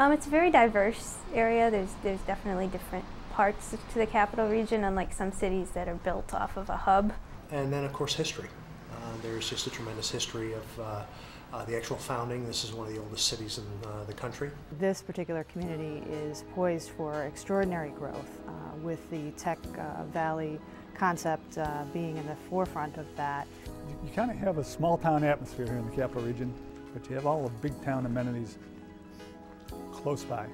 It's a very diverse area. There's definitely different parts to the capital region, unlike some cities that are built off of a hub. And then, of course, history. There's just a tremendous history of the actual founding. This is one of the oldest cities in the country. This particular community is poised for extraordinary growth, with the Tech Valley concept being in the forefront of that. You kind of have a small town atmosphere here in the capital region, but you have all the big town amenities close by.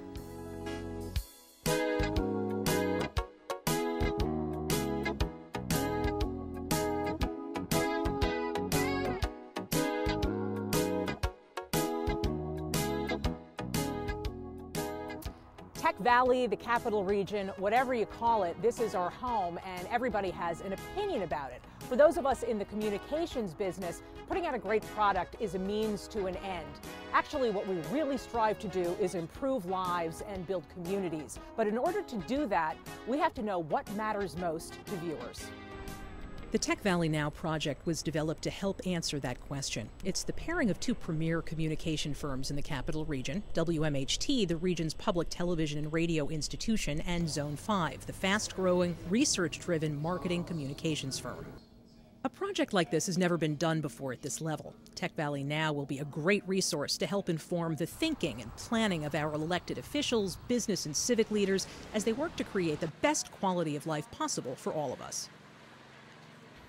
Tech Valley, the capital region, whatever you call it, this is our home and everybody has an opinion about it. For those of us in the communications business, putting out a great product is a means to an end. Actually, what we really strive to do is improve lives and build communities. But in order to do that, we have to know what matters most to viewers. The Tech Valley Now project was developed to help answer that question. It's the pairing of two premier communication firms in the capital region, WMHT, the region's public television and radio institution, and Zone 5, the fast-growing, research-driven marketing communications firm. A project like this has never been done before at this level. Tech Valley Now will be a great resource to help inform the thinking and planning of our elected officials, business and civic leaders as they work to create the best quality of life possible for all of us.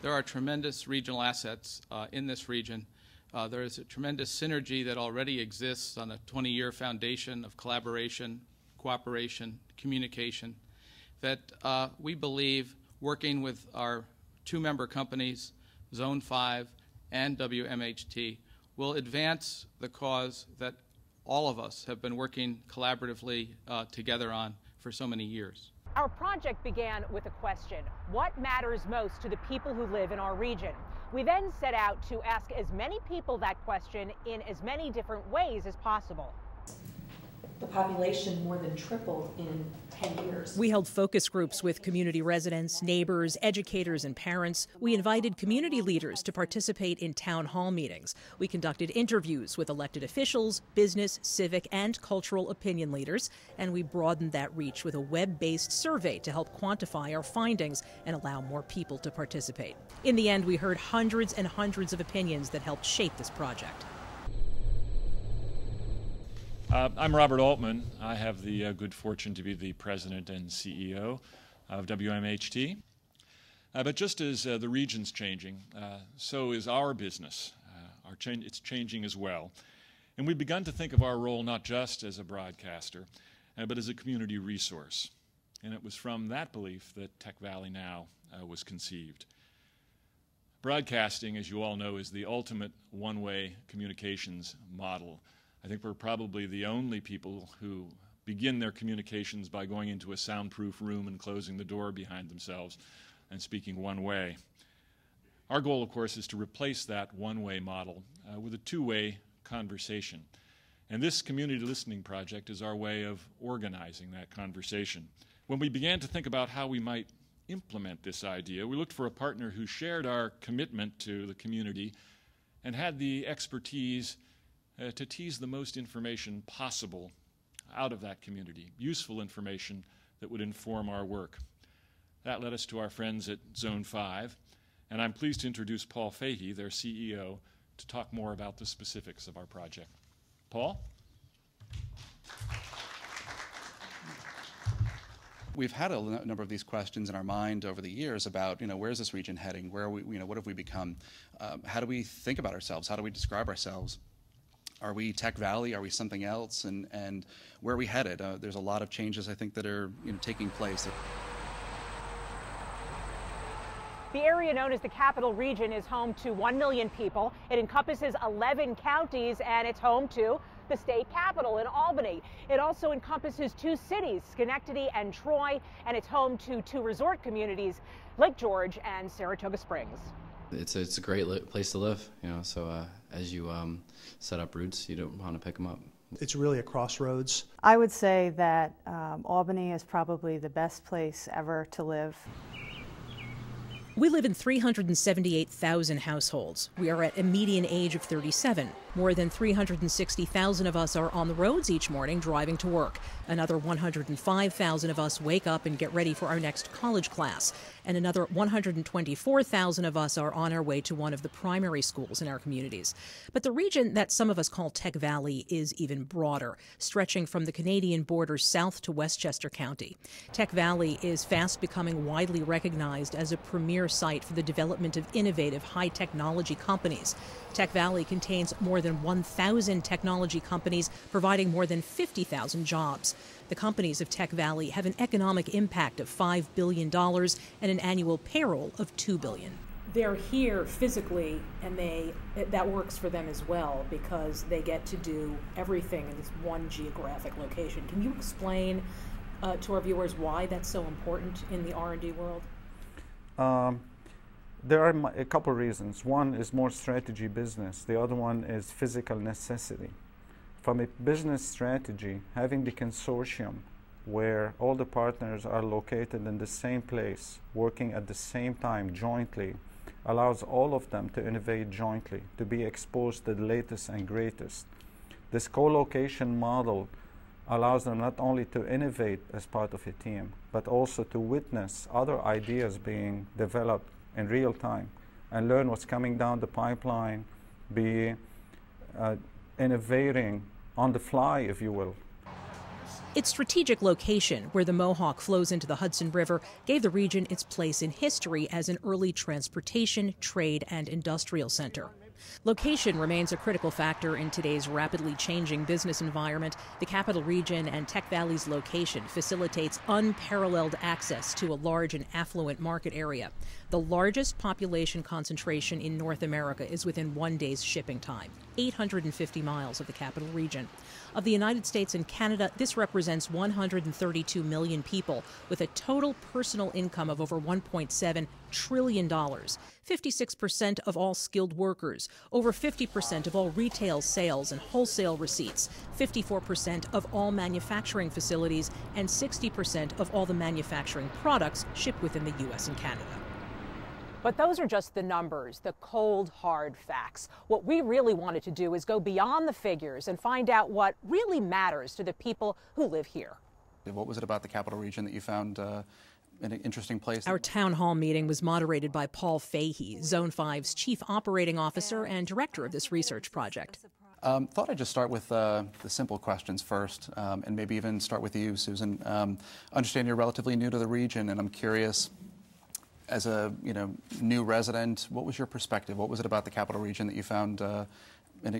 There are tremendous regional assets in this region. There is a tremendous synergy that already exists on a 20-year foundation of collaboration, cooperation, communication, that we believe working with our two-member companies, Zone 5 and WMHT, will advance the cause that all of us have been working collaboratively together on for so many years. Our project began with a question: what matters most to the people who live in our region? We then set out to ask as many people that question in as many different ways as possible. The population more than tripled in 10 years. We held focus groups with community residents, neighbors, educators, and parents. We invited community leaders to participate in town hall meetings. We conducted interviews with elected officials, business, civic, and cultural opinion leaders. And we broadened that reach with a web-based survey to help quantify our findings and allow more people to participate. In the end, we heard hundreds and hundreds of opinions that helped shape this project. I'm Robert Altman. I have the good fortune to be the president and CEO of WMHT. But just as the region's changing, so is our business. It's changing as well. And we've begun to think of our role not just as a broadcaster, but as a community resource. And it was from that belief that Tech Valley Now was conceived. Broadcasting, as you all know, is the ultimate one-way communications model. I think we're probably the only people who begin their communications by going into a soundproof room and closing the door behind themselves and speaking one way. Our goal, of course, is to replace that one-way model with a two-way conversation. And this community listening project is our way of organizing that conversation. When we began to think about how we might implement this idea, we looked for a partner who shared our commitment to the community and had the expertise to tease the most information possible out of that community, useful information that would inform our work. That led us to our friends at Zone 5, and I'm pleased to introduce Paul Fahey, their CEO, to talk more about the specifics of our project. Paul? We've had a number of these questions in our mind over the years about, where's this region heading? Where are we, what have we become? How do we think about ourselves? How do we describe ourselves? Are we Tech Valley? Are we something else? And where are we headed? There's a lot of changes, I think, that are taking place. The area known as the Capital Region is home to 1 million people. It encompasses 11 counties, and it's home to the state capital in Albany. It also encompasses 2 cities, Schenectady and Troy, and it's home to 2 resort communities, Lake George and Saratoga Springs. It's a great place to live, so as you set up roots, you don't want to pick them up. It's really a crossroads. I would say that Albany is probably the best place ever to live. We live in 378,000 households. We are at a median age of 37. More than 360,000 of us are on the roads each morning driving to work. Another 105,000 of us wake up and get ready for our next college class. And another 124,000 of us are on our way to one of the primary schools in our communities. But the region that some of us call Tech Valley is even broader, stretching from the Canadian border south to Westchester County. Tech Valley is fast becoming widely recognized as a premier site for the development of innovative high-technology companies. Tech Valley contains more than 1,000 technology companies providing more than 50,000 jobs. The companies of Tech Valley have an economic impact of $5 billion and an annual payroll of $2 billion. They're here physically, and that works for them as well because they get to do everything in this one geographic location. Can you explain to our viewers why that's so important in the R&D world? There are a couple reasons. One is more strategy business. The other one is physical necessity. From a business strategy, having the consortium where all the partners are located in the same place, working at the same time jointly, allows all of them to innovate jointly, to be exposed to the latest and greatest. This co-location model allows them not only to innovate as part of a team, but also to witness other ideas being developed in real time and learn what's coming down the pipeline, be innovating on the fly, if you will. Its strategic location, where the Mohawk flows into the Hudson River, gave the region its place in history as an early transportation, trade, and industrial center. Location remains a critical factor in today's rapidly changing business environment. The Capital Region and Tech Valley's location facilitates unparalleled access to a large and affluent market area. The largest population concentration in North America is within 1 day's shipping time, 850 miles of the Capital Region. Of the United States and Canada, this represents 132 million people with a total personal income of over $1.7 trillion. 56% of all skilled workers, over 50% of all retail sales and wholesale receipts, 54% of all manufacturing facilities, and 60% of all the manufacturing products shipped within the U.S. and Canada. But those are just the numbers, the cold, hard facts. What we really wanted to do is go beyond the figures and find out what really matters to the people who live here. What was it about the Capital Region that you found an interesting place? Our town hall meeting was moderated by Paul Fahey, Zone 5's chief operating officer and director of this research project. Thought I'd just start with the simple questions first, and maybe even start with you, Susan. Understand you're relatively new to the region, and I'm curious, as a new resident, what was your perspective? What was it about the Capital Region that you found an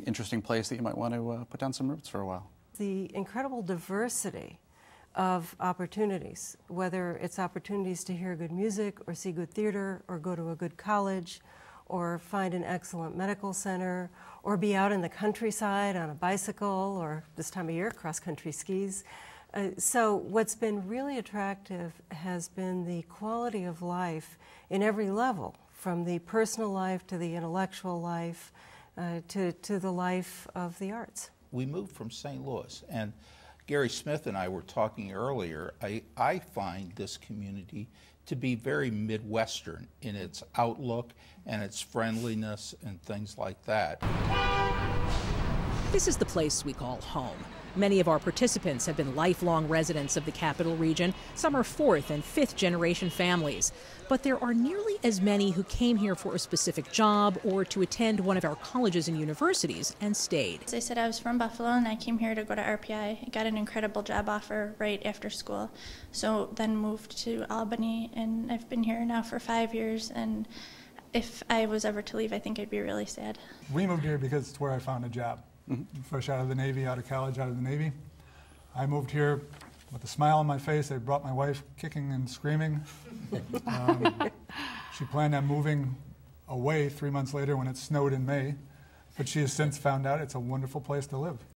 interesting place that you might want to put down some roots for a while? The incredible diversity of opportunities, whether it's opportunities to hear good music or see good theater or go to a good college or find an excellent medical center or be out in the countryside on a bicycle or this time of year cross-country skis. So what's been really attractive has been the quality of life in every level, from the personal life to the intellectual life to the life of the arts. We moved from St. Louis, and Gary Smith and I were talking earlier. I find this community to be very Midwestern in its outlook and its friendliness and things like that. This is the place we call home. Many of our participants have been lifelong residents of the Capital Region. Some are fourth and fifth generation families. But there are nearly as many who came here for a specific job or to attend one of our colleges and universities and stayed. As I said, I was from Buffalo and I came here to go to RPI. I got an incredible job offer right after school. So then moved to Albany, and I've been here now for 5 years, and if I was ever to leave, I think I'd be really sad. We moved here because it's where I found a job. Fresh out of the Navy, out of college, out of the Navy. I moved here with a smile on my face. I brought my wife kicking and screaming. She planned on moving away 3 months later when it snowed in May, but she has since found out it's a wonderful place to live.